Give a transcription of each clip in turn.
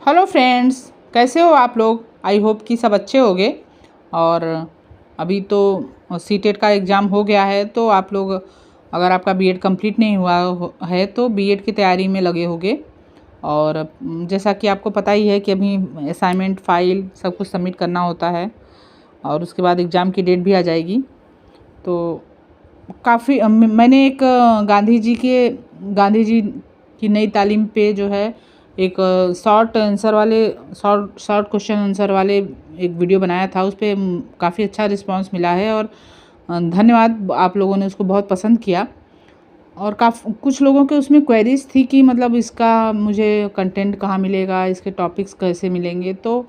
Hello friends, कैसे हो आप लोग। आई होप कि सब अच्छे होंगे। और अभी तो सीटेट का एग्ज़ाम हो गया है, तो आप लोग अगर आपका बीएड कंप्लीट नहीं हुआ है तो बीएड की तैयारी में लगे होंगे। और जैसा कि आपको पता ही है कि अभी असाइनमेंट फाइल सब कुछ सबमिट करना होता है और उसके बाद एग्ज़ाम की डेट भी आ जाएगी। तो काफ़ी मैंने एक गांधी जी की नई तालीम पे जो है एक शॉर्ट क्वेश्चन आंसर वाले एक वीडियो बनाया था। उस पर काफ़ी अच्छा रिस्पांस मिला है और धन्यवाद, आप लोगों ने उसको बहुत पसंद किया। और कुछ लोगों के उसमें क्वेरीज थी कि मतलब इसका मुझे कंटेंट कहाँ मिलेगा, इसके टॉपिक्स कैसे मिलेंगे। तो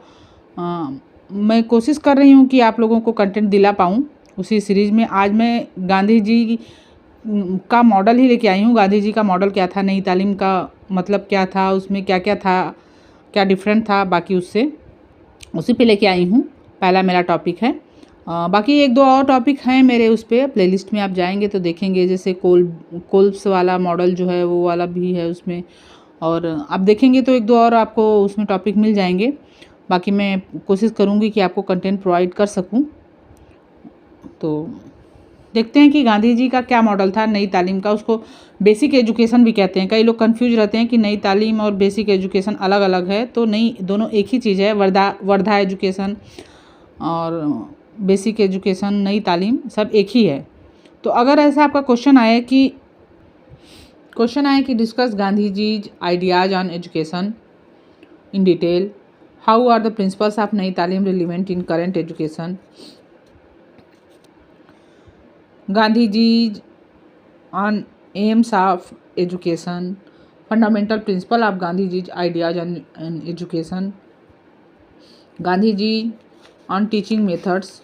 मैं कोशिश कर रही हूँ कि आप लोगों को कंटेंट दिला पाऊँ उसी सीरीज़ में। आज मैं गांधी जी का मॉडल ही लेके आई हूँ। गांधी जी का मॉडल क्या था, नई तालीम का मतलब क्या था, उसमें क्या क्या था, क्या डिफरेंट था बाकी उससे, उसी पे लेके आई हूँ। पहला मेरा टॉपिक है। बाकी एक दो और टॉपिक हैं मेरे उस पर प्लेलिस्ट में, आप जाएंगे तो देखेंगे। जैसे कोल्ब्स वाला मॉडल जो है वो वाला भी है उसमें, और आप देखेंगे तो एक दो और आपको उसमें टॉपिक मिल जाएंगे। बाकी मैं कोशिश करूँगी कि आपको कंटेंट प्रोवाइड कर सकूँ। तो देखते हैं कि गांधी जी का क्या मॉडल था नई तालीम का। उसको बेसिक एजुकेशन भी कहते हैं। कई लोग कंफ्यूज रहते हैं कि नई तालीम और बेसिक एजुकेशन अलग अलग है, तो नहीं, दोनों एक ही चीज़ है। वर्धा एजुकेशन और बेसिक एजुकेशन, नई तालीम सब एक ही है। तो अगर ऐसा आपका क्वेश्चन आए कि discuss Gandhi ji ideas on education in detail, how are the principles of Nai Talim relevant in current education, Gandhi ji on aims of education, fundamental principle of Gandhi Ji's ideas on education, Gandhi ji on teaching methods,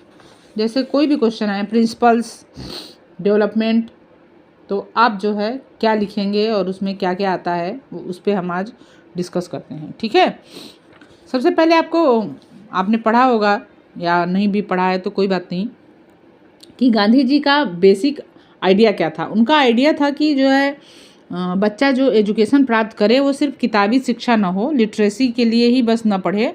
जैसे कोई भी question आए, principles, development, तो आप जो है क्या लिखेंगे और उसमें क्या क्या आता है वो उस पर हम आज डिस्कस करते हैं। ठीक है। सबसे पहले आपने पढ़ा होगा या नहीं भी पढ़ा है तो कोई बात नहीं, कि गांधी जी का बेसिक आइडिया क्या था। उनका आइडिया था कि जो है बच्चा जो एजुकेशन प्राप्त करे वो सिर्फ किताबी शिक्षा ना हो, लिटरेसी के लिए ही बस ना पढ़े,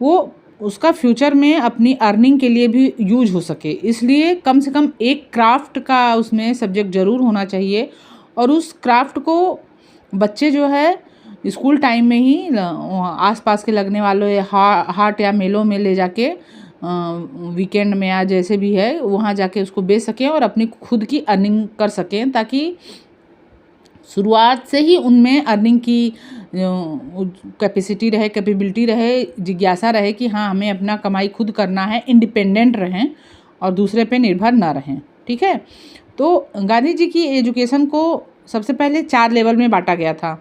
वो उसका फ्यूचर में अपनी अर्निंग के लिए भी यूज हो सके। इसलिए कम से कम एक क्राफ्ट का उसमें सब्जेक्ट ज़रूर होना चाहिए, और उस क्राफ्ट को बच्चे जो है स्कूल टाइम में ही आसपास के लगने वाले हाट या मेलों में ले जाके वीकेंड में या जैसे भी है वहाँ जाके उसको बेच सकें और अपनी खुद की अर्निंग कर सकें, ताकि शुरुआत से ही उनमें अर्निंग की कैपेसिटी रहे, कैपेबिलिटी रहे, जिज्ञासा रहे कि हाँ हमें अपना कमाई खुद करना है, इंडिपेंडेंट रहें और दूसरे पे निर्भर ना रहें। ठीक है। तो गांधी जी की एजुकेशन को सबसे पहले 4 लेवल में बांटा गया था।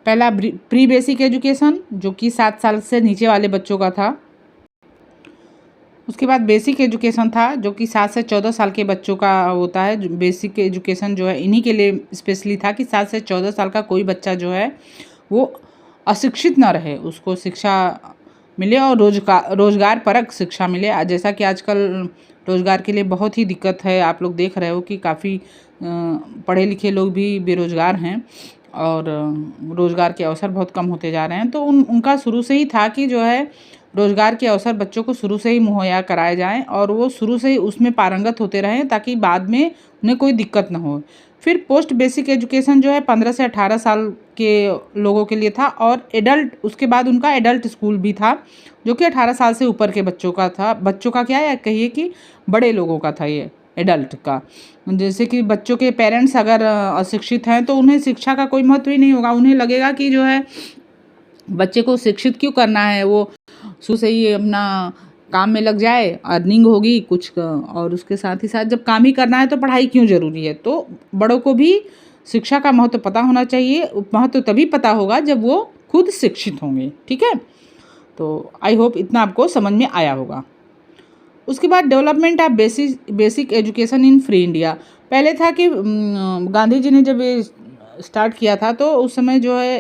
पहला प्री बेसिक एजुकेशन, जो कि 7 साल से नीचे वाले बच्चों का था। उसके बाद बेसिक एजुकेशन था, जो कि 7 से 14 साल के बच्चों का होता है। बेसिक एजुकेशन जो है इन्हीं के लिए स्पेशली था कि 7 से 14 साल का कोई बच्चा जो है वो अशिक्षित ना रहे, उसको शिक्षा मिले और रोजगार परक शिक्षा मिले। जैसा कि आजकल रोज़गार के लिए बहुत ही दिक्कत है, आप लोग देख रहे हो कि काफ़ी पढ़े लिखे लोग भी बेरोज़गार हैं और रोज़गार के अवसर बहुत कम होते जा रहे हैं। तो उनका शुरू से ही था कि जो है रोज़गार के अवसर बच्चों को शुरू से ही मुहैया कराए जाएं और वो शुरू से ही उसमें पारंगत होते रहें, ताकि बाद में उन्हें कोई दिक्कत ना हो। फिर पोस्ट बेसिक एजुकेशन जो है 15 से 18 साल के लोगों के लिए था, और एडल्ट, उसके बाद उनका एडल्ट स्कूल भी था, जो कि 18 साल से ऊपर के बच्चों का था। बच्चों का क्या है, कहिए कि बड़े लोगों का था ये एडल्ट का। जैसे कि बच्चों के पेरेंट्स अगर अशिक्षित हैं तो उन्हें शिक्षा का कोई महत्व ही नहीं होगा। उन्हें लगेगा कि जो है बच्चे को शिक्षित क्यों करना है, वो शुरू से ही अपना काम में लग जाए, अर्निंग होगी कुछ, और उसके साथ ही साथ जब काम ही करना है तो पढ़ाई क्यों ज़रूरी है। तो बड़ों को भी शिक्षा का महत्व पता होना चाहिए। महत्व तभी पता होगा जब वो खुद शिक्षित होंगे। ठीक है। तो आई होप इतना आपको समझ में आया होगा। उसके बाद development of basic education in free India. पहले था कि गांधी जी ने जब ये स्टार्ट किया था तो उस समय जो है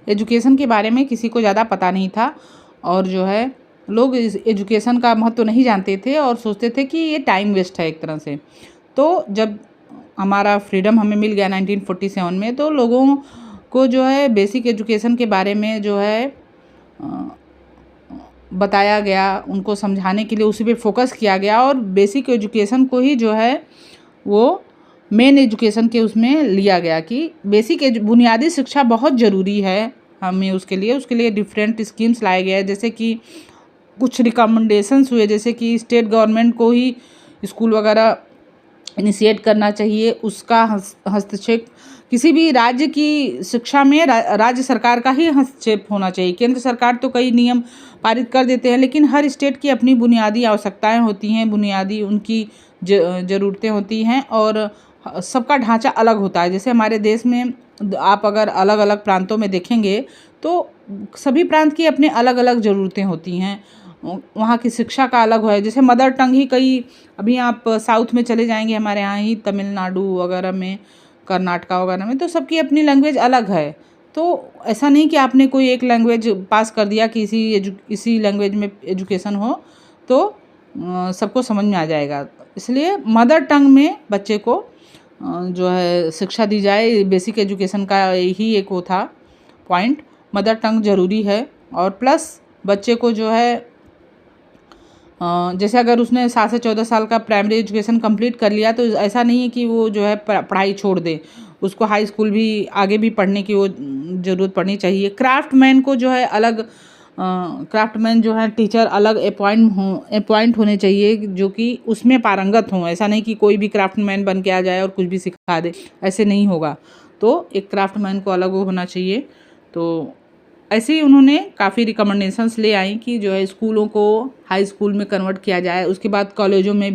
एजुकेशन के बारे में किसी को ज़्यादा पता नहीं था, और जो है लोग इस एजुकेशन का महत्व नहीं जानते थे और सोचते थे कि ये टाइम वेस्ट है एक तरह से। तो जब हमारा फ्रीडम हमें मिल गया 1947 में, तो लोगों को जो है बेसिक एजुकेशन के बारे में जो है बताया गया, उनको समझाने के लिए उसी पे फोकस किया गया और बेसिक एजुकेशन को ही जो है वो मेन एजुकेशन के उसमें लिया गया कि बेसिक बुनियादी शिक्षा बहुत ज़रूरी है हमें। उसके लिए डिफरेंट स्कीम्स लाए गए हैं, जैसे कि कुछ रिकमेंडेशंस हुए, जैसे कि स्टेट गवर्नमेंट को ही स्कूल वगैरह इनिशिएट करना चाहिए, उसका हस्तक्षेप किसी भी राज्य की शिक्षा में राज्य सरकार का ही हस्तक्षेप होना चाहिए। केंद्र सरकार तो कई नियम पारित कर देते हैं, लेकिन हर स्टेट की अपनी बुनियादी आवश्यकताएं होती हैं, बुनियादी उनकी ज़रूरतें होती हैं और सबका ढांचा अलग होता है। जैसे हमारे देश में आप अगर अलग अलग प्रांतों में देखेंगे तो सभी प्रांत की अपने अलग अलग ज़रूरतें होती हैं, वहाँ की शिक्षा का अलग है। जैसे मदर टंग ही कई, अभी आप साउथ में चले जाएंगे, हमारे यहाँ ही तमिलनाडु वगैरह में, कर्नाटका वगैरह में, तो सबकी अपनी लैंग्वेज अलग है। तो ऐसा नहीं कि आपने कोई एक लैंग्वेज पास कर दिया कि इसी लैंग्वेज में एजुकेशन हो तो सबको समझ में आ जाएगा। इसलिए मदर टंग में बच्चे को जो है शिक्षा दी जाए, बेसिक एजुकेशन का ही एक वो था पॉइंट, मदर टंग ज़रूरी है। और प्लस बच्चे को जो है जैसे अगर उसने 7 से 14 साल का प्राइमरी एजुकेशन कंप्लीट कर लिया तो ऐसा नहीं है कि वो जो है पढ़ाई छोड़ दे, उसको हाई स्कूल भी आगे भी पढ़ने की वो ज़रूरत पड़नी चाहिए। क्राफ्टमैन को जो है अलग क्राफ्टमैन जो है टीचर अलग अपॉइंट होने चाहिए जो कि उसमें पारंगत हों। ऐसा नहीं कि कोई भी क्राफ्टमैन बन के आ जाए और कुछ भी सिखा दे, ऐसे नहीं होगा। तो एक क्राफ्टमैन को अलग होना चाहिए। तो ऐसे ही उन्होंने काफ़ी रिकमेंडेशंस ले आई कि जो है स्कूलों को हाई स्कूल में कन्वर्ट किया जाए, उसके बाद कॉलेजों में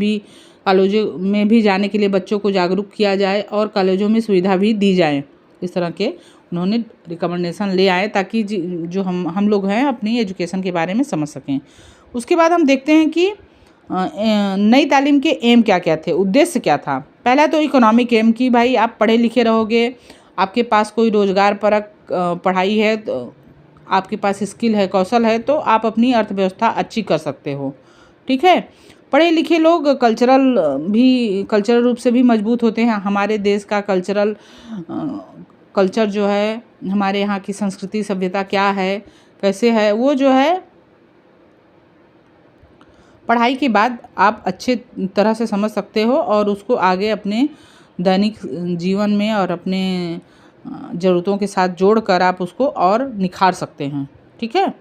भी जाने के लिए बच्चों को जागरूक किया जाए और कॉलेजों में सुविधा भी दी जाए। इस तरह के उन्होंने रिकमेंडेशन ले आए ताकि जो हम लोग हैं अपनी एजुकेशन के बारे में समझ सकें। उसके बाद हम देखते हैं कि नई तालीम के एम क्या क्या थे, उद्देश्य क्या था। पहला तो इकोनॉमिक एम कि भाई आप पढ़े लिखे रहोगे, आपके पास कोई रोजगार परक पढ़ाई है, तो आपके पास स्किल है, कौशल है, तो आप अपनी अर्थव्यवस्था अच्छी कर सकते हो। ठीक है, पढ़े लिखे लोग कल्चरल रूप से भी मजबूत होते हैं। हमारे देश का कल्चर जो है, हमारे यहाँ की संस्कृति सभ्यता क्या है, कैसे है, वो जो है पढ़ाई के बाद आप अच्छे तरह से समझ सकते हो और उसको आगे अपने दैनिक जीवन में और अपने ज़रूरतों के साथ जोड़कर आप उसको और निखार सकते हैं। ठीक है,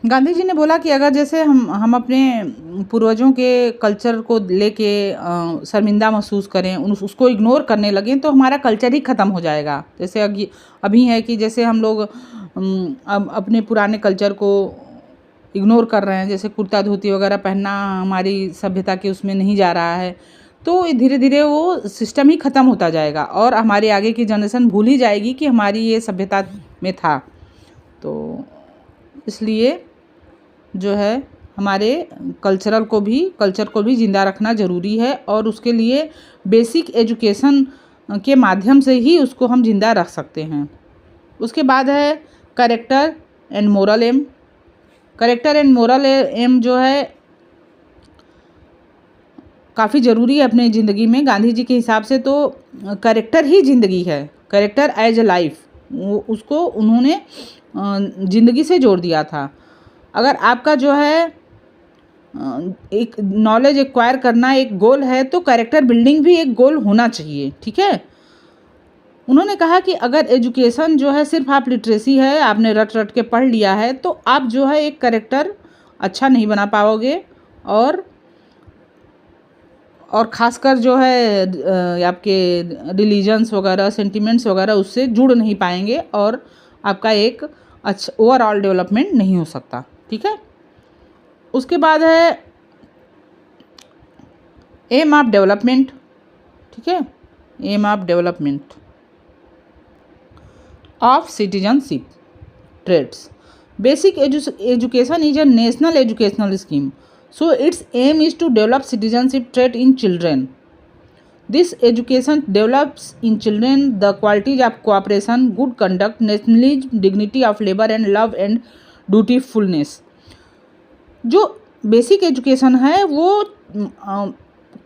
गांधी जी ने बोला कि अगर जैसे हम अपने पूर्वजों के कल्चर को लेके शर्मिंदा महसूस करें, उसको इग्नोर करने लगें तो हमारा कल्चर ही ख़त्म हो जाएगा। जैसे अभी है कि जैसे हम लोग अब अपने पुराने कल्चर को इग्नोर कर रहे हैं, जैसे कुर्ता धोती वगैरह पहनना हमारी सभ्यता के उसमें नहीं जा रहा है, तो धीरे धीरे वो सिस्टम ही ख़त्म होता जाएगा और हमारे आगे की जनरेशन भूल ही जाएगी कि हमारी ये सभ्यता में था। तो इसलिए जो है हमारे कल्चर को भी ज़िंदा रखना ज़रूरी है और उसके लिए बेसिक एजुकेशन के माध्यम से ही उसको हम ज़िंदा रख सकते हैं। उसके बाद है character and moral aim. Character and moral aim जो है काफ़ी ज़रूरी है अपने ज़िंदगी में। गांधी जी के हिसाब से तो कैरेक्टर ही ज़िंदगी है, कैरेक्टर एज ए लाइफ, उसको उन्होंने ज़िंदगी से जोड़ दिया था। अगर आपका जो है एक नॉलेज एक्वायर करना एक गोल है तो कैरेक्टर बिल्डिंग भी एक गोल होना चाहिए। ठीक है, उन्होंने कहा कि अगर एजुकेशन जो है सिर्फ आप लिटरेसी है, आपने रट के पढ़ लिया है, तो आप जो है एक कैरेक्टर अच्छा नहीं बना पाओगे और ख़ासकर जो है आपके रिलीजन्स वगैरह, सेंटिमेंट्स वगैरह उससे जुड़ नहीं पाएंगे और आपका एक अच्छा ओवरऑल डेवलपमेंट नहीं हो सकता। ठीक है, उसके बाद है एम ऑफ डेवलपमेंट। ठीक है, aim of development of citizenship traits. Basic education is a national educational scheme, so its aim is to develop citizenship trait in children. This education develops in children the qualities of cooperation, good conduct, nationalism, dignity of labor and love and dutifulness. जो basic education है वो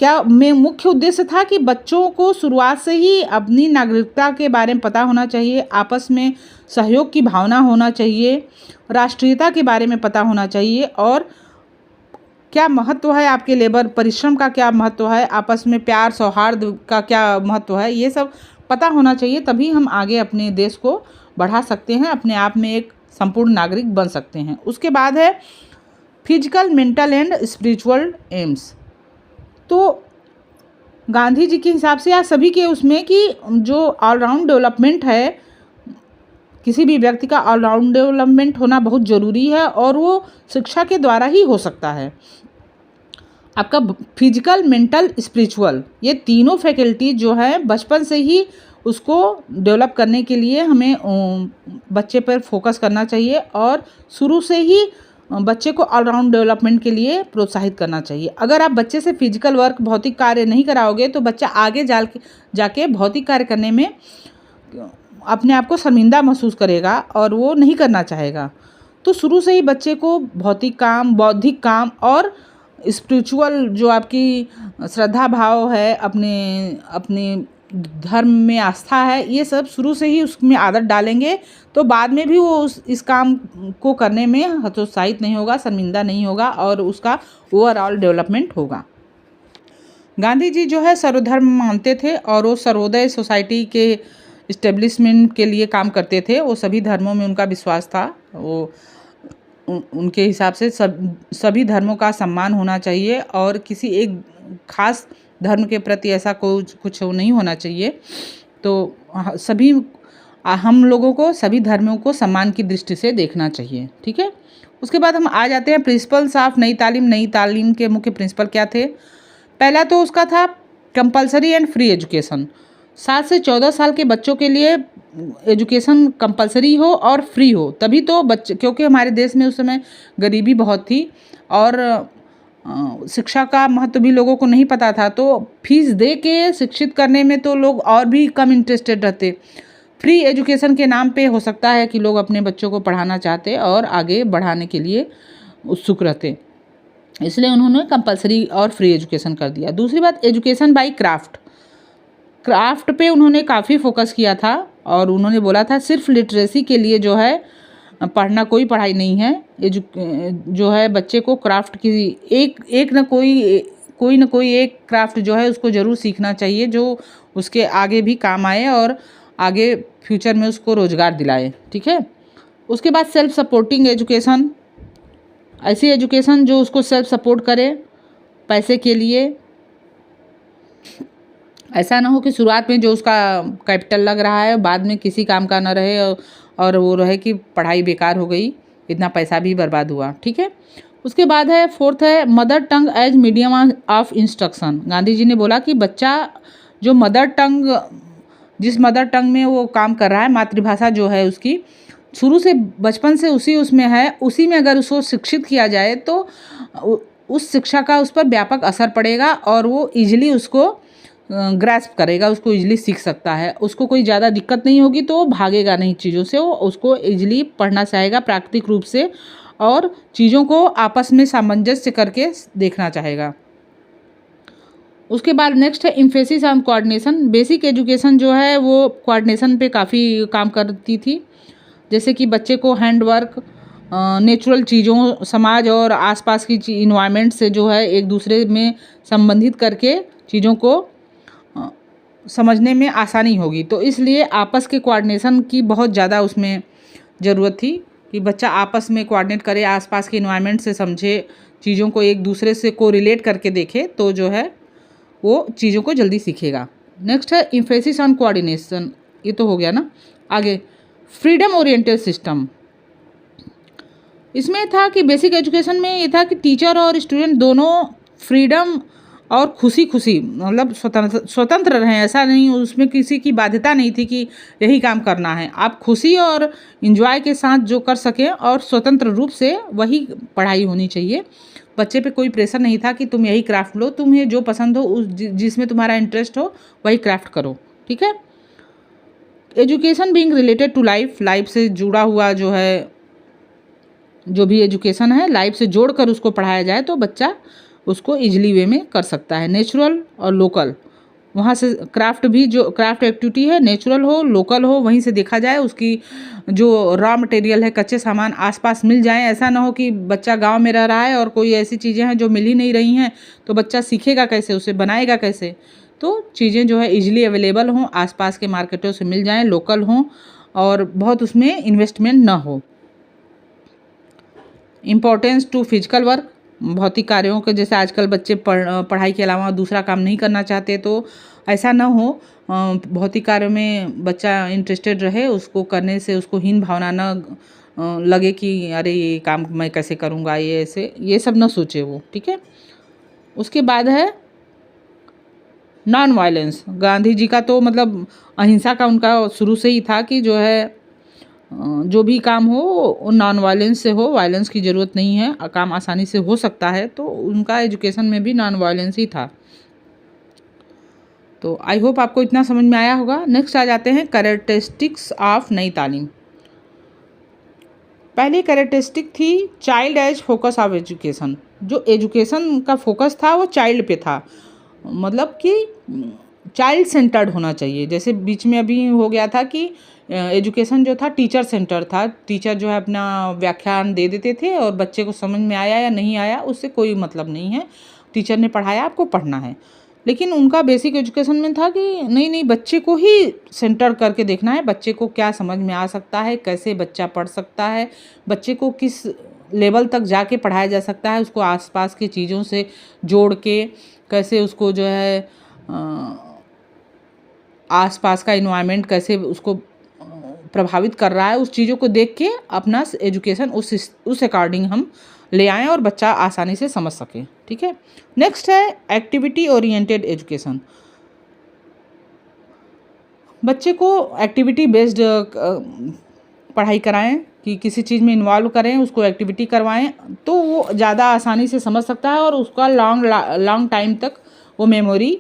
क्या में मुख्य उद्देश्य था कि बच्चों को शुरुआत से ही अपनी नागरिकता के बारे में पता होना चाहिए, आपस में सहयोग की भावना होना चाहिए, राष्ट्रीयता के बारे में पता होना चाहिए और क्या महत्व है आपके लेबर परिश्रम का, क्या महत्व है आपस में प्यार सौहार्द का, क्या महत्व है, ये सब पता होना चाहिए। तभी हम आगे अपने देश को बढ़ा सकते हैं, अपने आप में एक संपूर्ण नागरिक बन सकते हैं। उसके बाद है physical, mental and spiritual AIIMS. तो गांधी जी के हिसाब से या सभी के उसमें कि जो ऑलराउंड डेवलपमेंट है, किसी भी व्यक्ति का ऑलराउंड डेवलपमेंट होना बहुत ज़रूरी है और वो शिक्षा के द्वारा ही हो सकता है। आपका फिजिकल, मेंटल, स्पिरिचुअल, ये तीनों फैकल्टी जो है बचपन से ही उसको डेवलप करने के लिए हमें बच्चे पर फोकस करना चाहिए और शुरू से ही बच्चे को ऑलराउंड डेवलपमेंट के लिए प्रोत्साहित करना चाहिए। अगर आप बच्चे से फिजिकल वर्क, भौतिक कार्य नहीं कराओगे तो बच्चा आगे जाके भौतिक कार्य करने में अपने आप को शर्मिंदा महसूस करेगा और वो नहीं करना चाहेगा। तो शुरू से ही बच्चे को भौतिक काम, बौद्धिक काम और स्पिरिचुअल जो आपकी श्रद्धा भाव है, अपने धर्म में आस्था है, ये सब शुरू से ही उसमें आदत डालेंगे तो बाद में भी वो इस काम को करने में हतोत्साहित नहीं होगा, शर्मिंदा नहीं होगा और उसका ओवरऑल डेवलपमेंट होगा। गांधी जी जो है सर्वधर्म मानते थे और वो सर्वोदय सोसाइटी के इस्टेब्लिशमेंट के लिए काम करते थे। वो सभी धर्मों में उनका विश्वास था। वो उनके हिसाब से सभी धर्मों का सम्मान होना चाहिए और किसी एक खास धर्म के प्रति ऐसा कुछ नहीं होना चाहिए। तो सभी हम लोगों को सभी धर्मों को सम्मान की दृष्टि से देखना चाहिए। ठीक है, उसके बाद हम आ जाते हैं प्रिंसिपल्स ऑफ नई तालीम। नई तालीम के मुख्य प्रिंसिपल क्या थे? पहला तो उसका था कंपलसरी एंड फ्री एजुकेशन। 7 से 14 साल के बच्चों के लिए एजुकेशन कंपलसरी हो और फ्री हो, तभी तो बच्चे, क्योंकि हमारे देश में उस समय गरीबी बहुत थी और शिक्षा का महत्व भी लोगों को नहीं पता था, तो फीस दे के शिक्षित करने में तो लोग और भी कम इंटरेस्टेड रहते। फ्री एजुकेशन के नाम पे हो सकता है कि लोग अपने बच्चों को पढ़ाना चाहते और आगे बढ़ाने के लिए उत्सुक रहते, इसलिए उन्होंने कंपलसरी और फ्री एजुकेशन कर दिया। दूसरी बात, एजुकेशन बाय क्राफ्ट पे उन्होंने काफ़ी फोकस किया था और उन्होंने बोला था सिर्फ लिटरेसी के लिए जो है पढ़ना कोई पढ़ाई नहीं है। जो है बच्चे को क्राफ्ट की एक न कोई एक क्राफ्ट जो है उसको ज़रूर सीखना चाहिए जो उसके आगे भी काम आए और आगे फ्यूचर में उसको रोज़गार दिलाए। ठीक है, उसके बाद सेल्फ सपोर्टिंग एजुकेशन, ऐसी एजुकेशन जो उसको सेल्फ सपोर्ट करे पैसे के लिए। ऐसा ना हो कि शुरुआत में जो उसका कैपिटल लग रहा है बाद में किसी काम का ना रहे और वो रहे कि पढ़ाई बेकार हो गई, इतना पैसा भी बर्बाद हुआ। ठीक है, उसके बाद है फोर्थ है mother tongue as medium of instruction. Gandhi ji ने बोला कि बच्चा जो जिस मदर टंग में वो काम कर रहा है, मातृभाषा जो है उसकी शुरू से बचपन से उसमें है, उसी में अगर उसको शिक्षित किया जाए तो उस शिक्षा का उस पर व्यापक असर पड़ेगा और वो ईजिली उसको ग्रैस्प करेगा, उसको इजीली सीख सकता है, उसको कोई ज़्यादा दिक्कत नहीं होगी तो वो भागेगा नहीं चीज़ों से, वो उसको इजीली पढ़ना चाहेगा प्राकृतिक रूप से और चीज़ों को आपस में सामंजस्य करके देखना चाहेगा। उसके बाद नेक्स्ट है emphasis on coordination. Basic education जो है वो कोऑर्डिनेशन पे काफ़ी काम करती थी, जैसे कि बच्चे को हैंड वर्क, नेचुरल चीज़ों, समाज और आसपास की इन्वायरमेंट से जो है एक दूसरे में संबंधित करके चीज़ों को समझने में आसानी होगी। तो इसलिए आपस के कोऑर्डिनेशन की बहुत ज़्यादा उसमें ज़रूरत थी कि बच्चा आपस में कोऑर्डिनेट करे, आसपास के इन्वायरमेंट से समझे, चीज़ों को एक दूसरे से कोरिलेट करके देखे, तो जो है वो चीज़ों को जल्दी सीखेगा। नेक्स्ट है एम्फेसिस ऑन कोऑर्डिनेशन, ये तो हो गया ना। आगे फ्रीडम ओरिएंटेड सिस्टम, इसमें था कि बेसिक एजुकेशन में ये था कि टीचर और स्टूडेंट दोनों फ्रीडम और खुशी मतलब स्वतंत्र रहें। ऐसा नहीं, उसमें किसी की बाध्यता नहीं थी कि यही काम करना है। आप खुशी और इंजॉय के साथ जो कर सकें और स्वतंत्र रूप से वही पढ़ाई होनी चाहिए। बच्चे पे कोई प्रेशर नहीं था कि तुम यही क्राफ्ट लो, तुम्हें जो पसंद हो जिसमें तुम्हारा इंटरेस्ट हो वही क्राफ्ट करो। ठीक है, education being related to life से जुड़ा हुआ जो है, जो भी एजुकेशन है लाइफ से जोड़कर उसको पढ़ाया जाए तो बच्चा उसको ईजिली वे में कर सकता है। नेचुरल और लोकल, वहाँ से क्राफ्ट भी, जो क्राफ्ट एक्टिविटी है नेचुरल हो लोकल हो, वहीं से देखा जाए, उसकी जो रॉ मटेरियल है कच्चे सामान आसपास मिल जाएं। ऐसा ना हो कि बच्चा गांव में रह रहा है और कोई ऐसी चीज़ें हैं जो मिल ही नहीं रही हैं, तो बच्चा सीखेगा कैसे, उसे बनाएगा कैसे। तो चीज़ें जो है इजीली अवेलेबल हों, आसपास के मार्केटों से मिल जाएं, लोकल हों और बहुत उसमें इन्वेस्टमेंट ना हो। इम्पोर्टेंस टू फिजिकल वर्क, भौतिक कार्यों के, जैसे आजकल बच्चे पढ़ाई के अलावा दूसरा काम नहीं करना चाहते, तो ऐसा ना हो। भौतिक कार्यों में बच्चा इंटरेस्टेड रहे, उसको करने से उसको हीन भावना न लगे कि अरे ये काम मैं कैसे करूँगा, ये ऐसे, ये सब ना सोचे वो, ठीक है। उसके बाद है नॉन वायलेंस। गांधी जी का तो मतलब अहिंसा का उनका शुरू से ही था कि जो है जो भी काम हो वो नॉन वायलेंस से हो, वायलेंस की ज़रूरत नहीं है, काम आसानी से हो सकता है, तो उनका एजुकेशन में भी नॉन वायलेंस ही था। तो आई होप आपको इतना समझ में आया होगा। नेक्स्ट आ जाते हैं कैरेक्टरिस्टिक्स ऑफ नई तालीम। पहली कैरेक्टरिस्टिक थी child as focus of education. जो एजुकेशन का फोकस था वो चाइल्ड पे था, मतलब कि चाइल्ड सेंटर्ड होना चाहिए। जैसे बीच में अभी हो गया था कि एजुकेशन जो था टीचर सेंटर था, टीचर जो है अपना व्याख्यान दे देते थे और बच्चे को समझ में आया या नहीं आया उससे कोई मतलब नहीं है, टीचर ने पढ़ाया आपको पढ़ना है। लेकिन उनका बेसिक एजुकेशन में था कि नहीं नहीं, बच्चे को ही सेंटर करके देखना है, बच्चे को क्या समझ में आ सकता है, कैसे बच्चा पढ़ सकता है, बच्चे को किस लेवल तक जाके पढ़ाया जा सकता है, उसको आसपास की चीज़ों से जोड़ के कैसे उसको जो है आसपास का इन्वायरमेंट कैसे उसको प्रभावित कर रहा है, उस चीज़ों को देख के अपना एजुकेशन उस अकॉर्डिंग हम ले आएँ और बच्चा आसानी से समझ सके, ठीक है। नेक्स्ट है एक्टिविटी ओरिएंटेड एजुकेशन। बच्चे को एक्टिविटी बेस्ड पढ़ाई कराएं, कि किसी चीज़ में इन्वॉल्व करें, उसको एक्टिविटी करवाएं, तो वो ज़्यादा आसानी से समझ सकता है और उसका लॉन्ग टाइम तक वो मेमोरी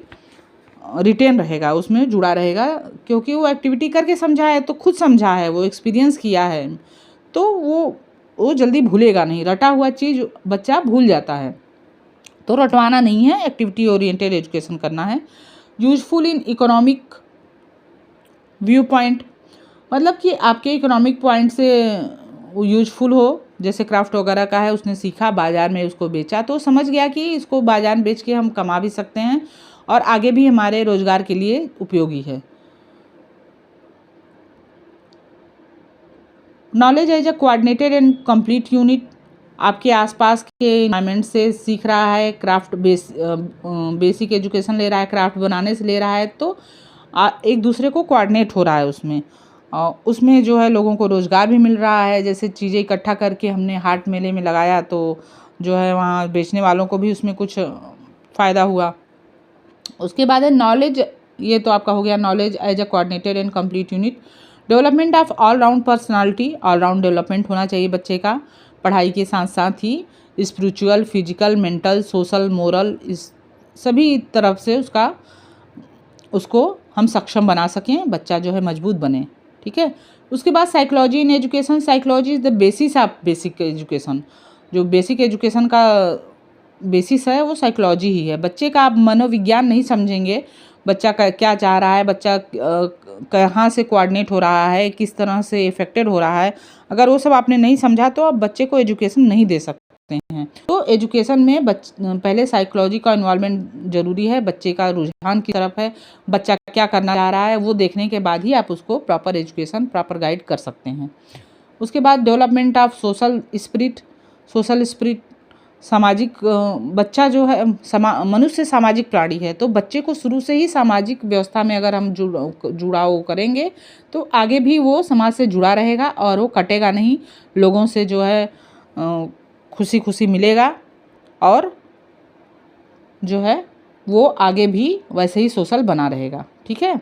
रिटेन रहेगा, उसमें जुड़ा रहेगा, क्योंकि वो एक्टिविटी करके समझा है, तो खुद समझा है, वो एक्सपीरियंस किया है, तो वो जल्दी भूलेगा नहीं। रटा हुआ चीज़ बच्चा भूल जाता है, तो रटवाना नहीं है, एक्टिविटी ओरिएंटेड एजुकेशन करना है। Useful in economic view point, मतलब कि आपके इकोनॉमिक पॉइंट से वो यूजफुल हो, जैसे क्राफ्ट वगैरह का है, उसने सीखा, बाज़ार में उसको बेचा, तो समझ गया कि इसको बाज़ार में बेच के हम कमा भी सकते हैं और आगे भी हमारे रोज़गार के लिए उपयोगी है। Knowledge as a coordinated and complete unit, आपके आसपास के एनवायरनमेंट से सीख रहा है, क्राफ्ट बेसिक एजुकेशन ले रहा है, क्राफ्ट बनाने से ले रहा है, तो एक दूसरे को कोऑर्डिनेट हो रहा है उसमें, और उसमें जो है लोगों को रोज़गार भी मिल रहा है। जैसे चीज़ें इकट्ठा करके हमने हाट मेले में लगाया, तो जो है वहाँ बेचने वालों को भी उसमें कुछ फ़ायदा हुआ। उसके बाद है नॉलेज, ये तो आपका हो गया knowledge as a coordinated and complete unit. Development of all round personality, all round development होना चाहिए बच्चे का, पढ़ाई के साथ साथ ही spiritual, physical, mental, social, moral, इस सभी तरफ से उसको हम सक्षम बना सकें, बच्चा जो है मजबूत बने, ठीक है। उसके बाद psychology in education, psychology is the basis of basic education. जो बेसिक एजुकेशन का बेसिस है वो साइकोलॉजी ही है। बच्चे का आप मनोविज्ञान नहीं समझेंगे, बच्चा का क्या चाह रहा है, बच्चा कहाँ से कोऑर्डिनेट हो रहा है, किस तरह से इफेक्टेड हो रहा है, अगर वो सब आपने नहीं समझा तो आप बच्चे को एजुकेशन नहीं दे सकते हैं। तो एजुकेशन में पहले साइकोलॉजी का इन्वॉल्वमेंट ज़रूरी है, बच्चे का रुझान की तरफ है, बच्चा क्या करना चाह रहा है, वो देखने के बाद ही आप उसको प्रॉपर एजुकेशन, प्रॉपर गाइड कर सकते हैं। उसके बाद डेवलपमेंट ऑफ सोशल स्पिरिट, सामाजिक, बच्चा जो है मनुष्य सामाजिक प्राणी है, तो बच्चे को शुरू से ही सामाजिक व्यवस्था में अगर हम जुड़ाव करेंगे तो आगे भी वो समाज से जुड़ा रहेगा और वो कटेगा नहीं, लोगों से जो है खुशी खुशी मिलेगा और जो है वो आगे भी वैसे ही सोशल बना रहेगा, ठीक है।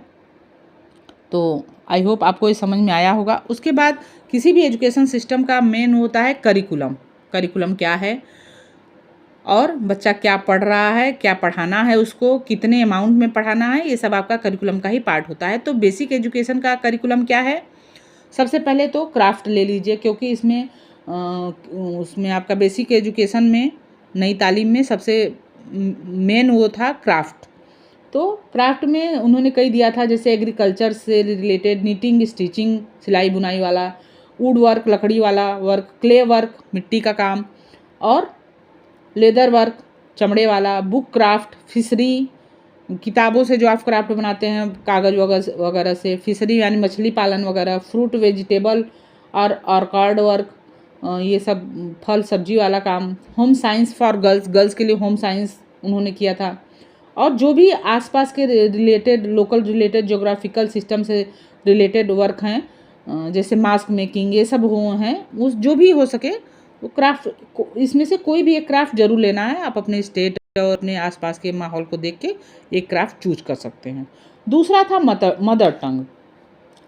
तो आई होप आपको ये समझ में आया होगा। उसके बाद किसी भी एजुकेशन सिस्टम का मेन होता है करिकुलम। करिकुलम क्या है और बच्चा क्या पढ़ रहा है, क्या पढ़ाना है, उसको कितने अमाउंट में पढ़ाना है, ये सब आपका करिकुलम का ही पार्ट होता है। तो बेसिक एजुकेशन का करिकुलम क्या है? सबसे पहले तो क्राफ्ट ले लीजिए, क्योंकि उसमें आपका बेसिक एजुकेशन में, नई तालीम में सबसे मेन वो था क्राफ्ट। तो क्राफ्ट में उन्होंने कई दिया था, जैसे एग्रीकल्चर से रिलेटेड, नीटिंग स्टिचिंग सिलाई बुनाई वाला, वुड वर्क लकड़ी वाला वर्क, क्ले वर्क मिट्टी का काम, और लेदर वर्क चमड़े वाला, बुक क्राफ्ट फिशरी किताबों से जो आप क्राफ्ट बनाते हैं कागज़ वगैरह से, फिशरी यानी मछली पालन वगैरह, फ्रूट वेजिटेबल और ऑर्कार्ड वर्क, ये सब फल सब्जी वाला काम, home science for girls, girls के लिए होम साइंस उन्होंने किया था। और जो भी आसपास के related local related geographical system से रिलेटेड वर्क हैं, जैसे मास्क मेकिंग, ये सब हो हैं, उस जो भी हो सके वो क्राफ्ट, इसमें से कोई भी एक क्राफ्ट जरूर लेना है। आप अपने स्टेट और अपने आसपास के माहौल को देख के एक क्राफ्ट चूज कर सकते हैं। दूसरा था मदर टंग।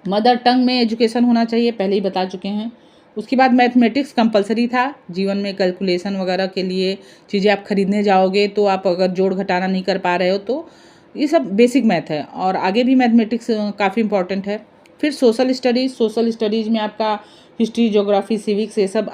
मदर टंग में एजुकेशन होना चाहिए, पहले ही बता चुके हैं। उसके बाद मैथमेटिक्स कंपलसरी था जीवन में, कैलकुलेशन वगैरह के लिए चीज़ें आप खरीदने जाओगे तो आप अगर जोड़ घटाना नहीं कर पा रहे हो तो ये सब बेसिक मैथ है, और आगे भी मैथमेटिक्स काफ़ी इंपॉर्टेंट है। फिर सोशल स्टडीज़ में आपका हिस्ट्री, ज्योग्राफी, सिविक्स, ये सब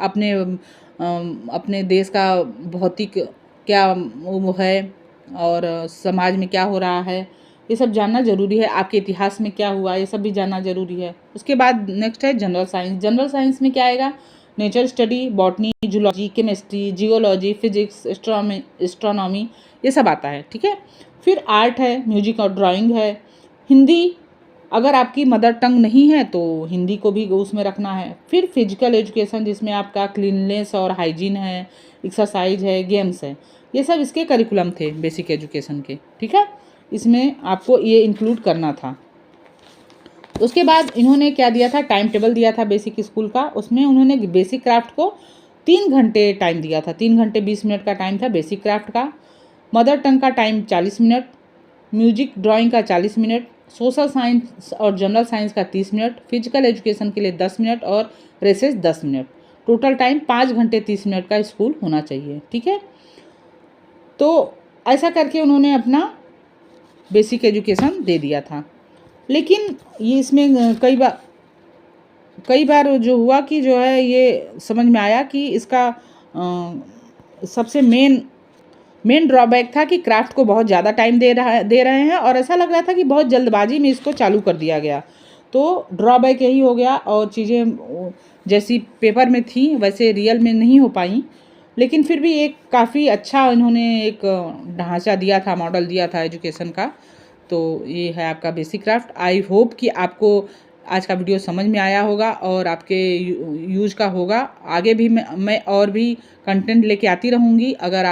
अपने देश का भौतिक क्या वो है और समाज में क्या हो रहा है, ये सब जानना ज़रूरी है। आपके इतिहास में क्या हुआ, ये सब भी जानना ज़रूरी है। उसके बाद नेक्स्ट है जनरल साइंस। जनरल साइंस में क्या आएगा? Nature study, botany, zoology, chemistry, geology, physics, astronomy, ये सब आता है, ठीक है। फिर आर्ट है, म्यूजिक और ड्राइंग है। हिंदी, अगर आपकी मदर टंग नहीं है तो हिंदी को भी उसमें रखना है। फिर फिजिकल एजुकेशन, जिसमें आपका क्लीननेस और हाइजीन है, एक्सरसाइज है, गेम्स है, ये सब इसके करिकुलम थे बेसिक एजुकेशन के, ठीक है। इसमें आपको ये इंक्लूड करना था। उसके बाद इन्होंने क्या दिया था? टाइम टेबल दिया था बेसिक स्कूल का। उसमें उन्होंने बेसिक क्राफ्ट को 3 घंटे टाइम दिया था, 3 घंटे 20 मिनट का टाइम था बेसिक क्राफ्ट का। मदर टंग का टाइम 40 मिनट, म्यूजिक ड्राइंग का 40 मिनट, सोशल साइंस और जनरल साइंस का 30 मिनट, फिजिकल एजुकेशन के लिए 10 मिनट और रेसेस 10 मिनट। टोटल टाइम 5 घंटे 30 मिनट का स्कूल होना चाहिए, ठीक है। तो ऐसा करके उन्होंने अपना बेसिक एजुकेशन दे दिया था। लेकिन ये इसमें कई बार जो हुआ कि जो है ये समझ में आया कि इसका सबसे मेन ड्रॉबैक था कि क्राफ्ट को बहुत ज़्यादा टाइम दे रहे हैं, और ऐसा लग रहा था कि बहुत जल्दबाजी में इसको चालू कर दिया गया। तो ड्रॉबैक यही हो गया, और चीज़ें जैसी पेपर में थी वैसे रियल में नहीं हो पाई। लेकिन फिर भी एक काफ़ी अच्छा इन्होंने एक ढांचा दिया था, मॉडल दिया था एजुकेशन का। तो ये है आपका बेसिक क्राफ्ट। आई होप कि आपको आज का वीडियो समझ में आया होगा और आपके यूज का होगा। आगे भी मैं और भी कंटेंट लेके आती रहूँगी। अगर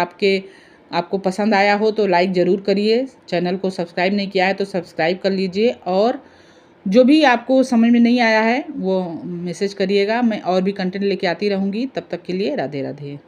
आपको पसंद आया हो तो लाइक ज़रूर करिए। चैनल को सब्सक्राइब नहीं किया है तो सब्सक्राइब कर लीजिए, और जो भी आपको समझ में नहीं आया है वो मैसेज करिएगा। मैं और भी कंटेंट लेके आती रहूँगी। तब तक के लिए राधे राधे।